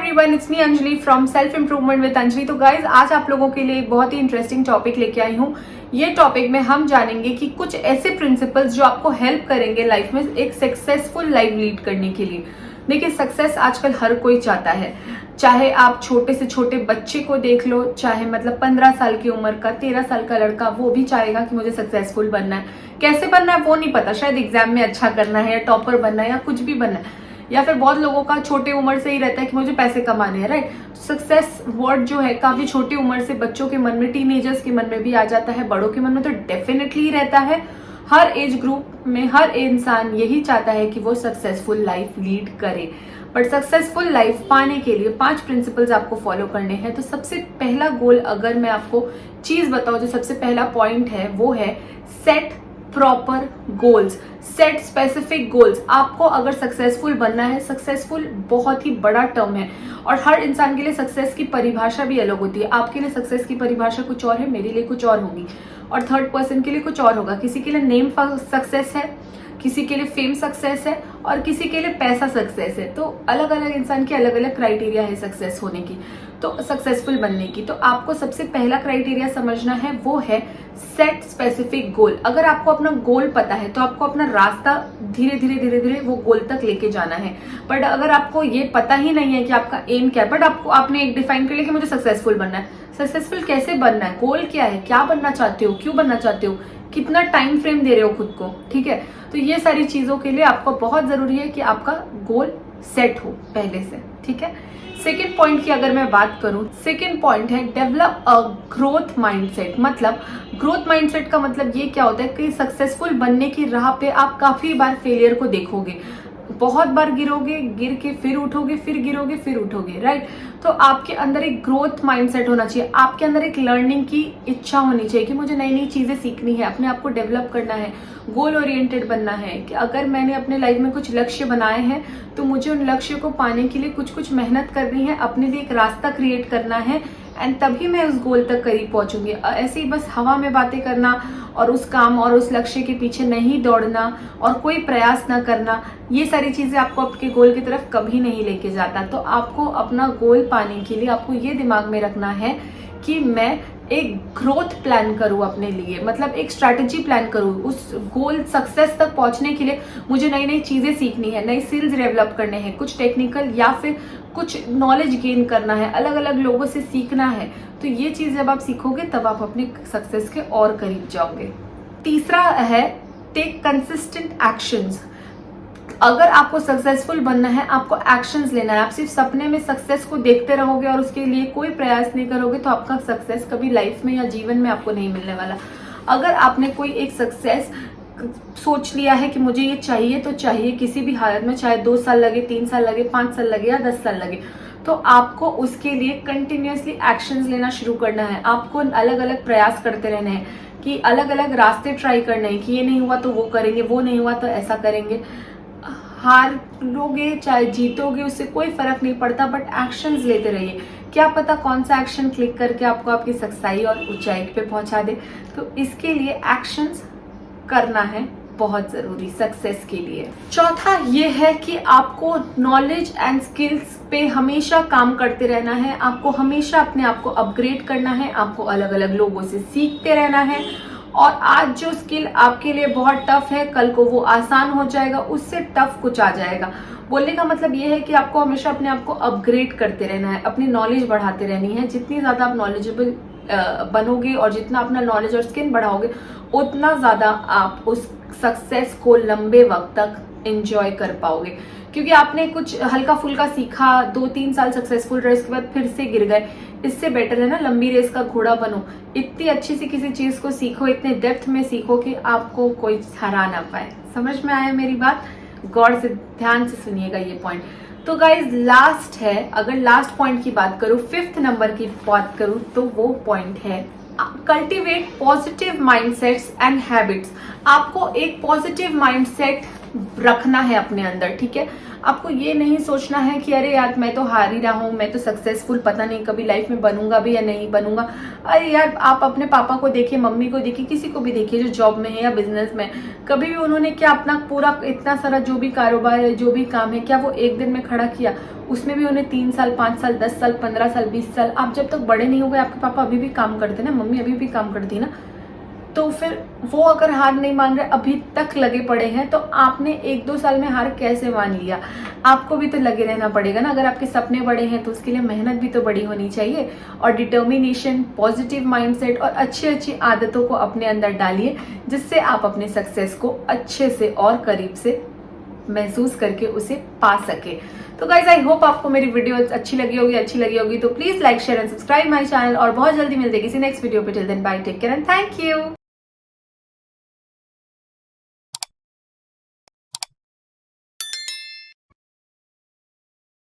Everyone, it's me Anjali from self improvement with Anjali. तो guys, आज आप लोगों के लिए एक बहुत ही इंटरेस्टिंग टॉपिक लेके आई हूँ। ये टॉपिक में हम जानेंगे कि कुछ ऐसे प्रिंसिपल्स जो आपको हेल्प करेंगे लाइफ में एक सक्सेसफुल लाइफ लीड करने के लिए। देखिए, सक्सेस आजकल हर कोई चाहता है, चाहे आप छोटे से छोटे बच्चे को देख लो, चाहे मतलब 15 साल की उम्र का 13 साल का लड़का, वो भी चाहेगा कि मुझे सक्सेसफुल बनना है। कैसे बनना है वो नहीं पता, शायद एग्जाम में अच्छा करना है या टॉपर बनना है या कुछ भी बनना है, या फिर बहुत लोगों का छोटे उम्र से ही रहता है कि मुझे पैसे कमाने हैं, राइट। सक्सेस वर्ड जो है काफी छोटी उम्र से बच्चों के मन में, टीनेजर्स के मन में भी आ जाता है, बड़ों के मन में तो डेफिनेटली रहता है। हर एज ग्रुप में हर इंसान यही चाहता है कि वो सक्सेसफुल लाइफ लीड करे। बट सक्सेसफुल लाइफ पाने के लिए 5 प्रिंसिपल्स आपको फॉलो करने हैं। तो सबसे पहला गोल, अगर मैं आपको चीज बताऊं, जो सबसे पहला पॉइंट है वो है set proper goals, set specific goals. आपको अगर सक्सेसफुल बनना है, सक्सेसफुल बहुत ही बड़ा टर्म है और हर इंसान के लिए सक्सेस की परिभाषा भी अलग होती है। आपके लिए सक्सेस की परिभाषा कुछ और है, मेरे लिए कुछ और होगी, और थर्ड पर्सन के लिए कुछ और होगा। किसी के लिए नेम सक्सेस है, किसी के लिए फेम सक्सेस है, और किसी के लिए पैसा सक्सेस है। तो अलग अलग इंसान की अलग अलग क्राइटेरिया है सक्सेस होने की, तो सक्सेसफुल बनने की। तो आपको सबसे पहला क्राइटेरिया समझना है वो है सेट स्पेसिफिक गोल। अगर आपको अपना गोल पता है तो आपको अपना रास्ता धीरे धीरे वो गोल तक लेके जाना है। बट अगर आपको ये पता ही नहीं है कि आपका एम क्या है, बट आपने एक डिफाइन कर लिया कि मुझे सक्सेसफुल बनना है। सक्सेसफुल कैसे बनना है, गोल क्या है, क्या बनना चाहते हो, क्यों बनना चाहते हो, कितना टाइम फ्रेम दे रहे हो खुद को, ठीक है। तो ये सारी चीजों के लिए आपको बहुत जरूरी है कि आपका गोल सेट हो पहले से, ठीक है। सेकेंड पॉइंट की अगर मैं बात करूं, सेकेंड पॉइंट है डेवलप अ ग्रोथ माइंडसेट। मतलब ग्रोथ माइंडसेट का मतलब ये क्या होता है कि सक्सेसफुल बनने की राह पे आप काफी बार फेलियर को देखोगे, बहुत बार गिरोगे, गिर के फिर उठोगे, फिर गिरोगे, फिर उठोगे, राइट। तो आपके अंदर एक ग्रोथ माइंडसेट होना चाहिए, आपके अंदर एक लर्निंग की इच्छा होनी चाहिए कि मुझे नई नई चीजें सीखनी है, अपने आप को डेवलप करना है, गोल ओरिएंटेड बनना है। कि अगर मैंने अपने लाइफ में कुछ लक्ष्य बनाए हैं तो मुझे उन लक्ष्य को पाने के लिए कुछ मेहनत करनी है, अपने लिए एक रास्ता क्रिएट करना है, एंड तभी मैं उस गोल तक करीब पहुंचूंगी। ऐसे ही बस हवा में बातें करना और उस काम और उस लक्ष्य के पीछे नहीं दौड़ना और कोई प्रयास ना करना, ये सारी चीजें आपको आपके गोल की तरफ कभी नहीं लेके जाता। तो आपको अपना गोल पाने के लिए आपको ये दिमाग में रखना है कि मैं एक ग्रोथ प्लान करूं अपने लिए, मतलब एक स्ट्रैटेजी प्लान करूं। उस गोल सक्सेस तक पहुंचने के लिए मुझे नई नई चीजें सीखनी है, नई स्किल्स डेवलप करने हैं, कुछ टेक्निकल या फिर कुछ नॉलेज गेन करना है, अलग अलग लोगों से सीखना है। तो ये चीज जब आप सीखोगे तब आप अपने सक्सेस के और करीब जाओगे। तीसरा है टेक कंसिस्टेंट एक्शंस। अगर आपको सक्सेसफुल बनना है, आपको एक्शंस लेना है। आप सिर्फ सपने में सक्सेस को देखते रहोगे और उसके लिए कोई प्रयास नहीं करोगे तो आपका सक्सेस कभी लाइफ में या जीवन में आपको नहीं मिलने वाला। अगर आपने कोई एक सक्सेस सोच लिया है कि मुझे ये चाहिए तो चाहिए किसी भी हालत में, चाहे 2 साल लगे, 3 साल लगे, 5 साल लगे या 10 साल लगे, तो आपको उसके लिए कंटिन्यूअसली एक्शंस लेना शुरू करना है। आपको अलग अलग प्रयास करते रहना है, कि अलग अलग रास्ते ट्राई करने हैं, कि ये नहीं हुआ तो वो करेंगे, वो नहीं हुआ तो ऐसा करेंगे। हार लोगे चाहे जीतोगे, उससे कोई फर्क नहीं पड़ता, बट एक्शंस लेते रहिए। क्या पता कौन सा एक्शन क्लिक करके आपको आपकी सच्चाई और ऊंचाई पे पहुंचा दे। तो इसके लिए एक्शंस करना है बहुत जरूरी सक्सेस के लिए। चौथा ये है कि आपको नॉलेज एंड स्किल्स पे हमेशा काम करते रहना है, आपको हमेशा अपने आप को अपग्रेड करना है, आपको अलग अलग लोगों से सीखते रहना है। और आज जो स्किल आपके लिए बहुत टफ है, कल को वो आसान हो जाएगा, उससे टफ कुछ आ जाएगा। बोलने का मतलब ये है कि आपको हमेशा अपने आप को अपग्रेड करते रहना है, अपनी नॉलेज बढ़ाते रहनी है। जितनी ज्यादा आप नॉलेजेबल बनोगे और जितना अपना नॉलेज और स्किल बढ़ाओगे, उतना ज्यादा आप उस सक्सेस को लंबे वक्त तक एंजॉय कर पाओगे। क्योंकि आपने कुछ हल्का फुल्का सीखा, 2-3 साल सक्सेसफुल रहे, इसके बाद फिर से गिर गए, इससे बेटर है ना लंबी रेस का घोड़ा बनो। इतनी अच्छी सी किसी चीज को सीखो, इतने डेप्थ में सीखो कि आपको कोई हरा ना पाए। समझ में आया मेरी बात? गौर से ध्यान से सुनिएगा ये पॉइंट। तो गाइज लास्ट है, अगर लास्ट पॉइंट की बात करूं, 5th नंबर की बात करूं, तो वो पॉइंट है cultivate positive mindsets and habits. आपको एक पॉजिटिव माइंडसेट रखना है अपने अंदर, ठीक है। आपको ये नहीं सोचना है कि अरे यार मैं तो हार ही रहा हूँ, मैं तो सक्सेसफुल पता नहीं कभी लाइफ में बनूंगा भी या नहीं बनूंगा। अरे यार आप अपने पापा को देखिए, मम्मी को देखिए, किसी को भी देखिए जो जॉब में है या बिजनेस में, कभी भी उन्होंने क्या अपना पूरा इतना सारा जो भी कारोबार है, जो भी काम है, क्या वो एक दिन में खड़ा किया? उसमें भी उन्हें 3 साल, 5 साल, 10 साल, 15 साल, 20 साल, आप जब तक बड़े नहीं हो गए, आपके पापा अभी भी काम करते ना, मम्मी अभी भी काम करती ना, तो फिर वो अगर हार नहीं मान रहे, अभी तक लगे पड़े हैं, तो आपने 1-2 साल में हार कैसे मान लिया? आपको भी तो लगे रहना पड़ेगा ना। अगर आपके सपने बड़े हैं तो उसके लिए मेहनत भी तो बड़ी होनी चाहिए, और डिटर्मिनेशन, पॉजिटिव माइंडसेट और अच्छी अच्छी आदतों को अपने अंदर डालिए, जिससे आप अपने सक्सेस को अच्छे से और करीब से महसूस करके उसे पा सके। तो गाइज आई होप आपको मेरी वीडियो अच्छी लगी होगी तो please like, share and subscribe my channel, और बहुत जल्दी मिलते हैं किसी नेक्स्ट वीडियो पे। Till then bye, take care and thank you.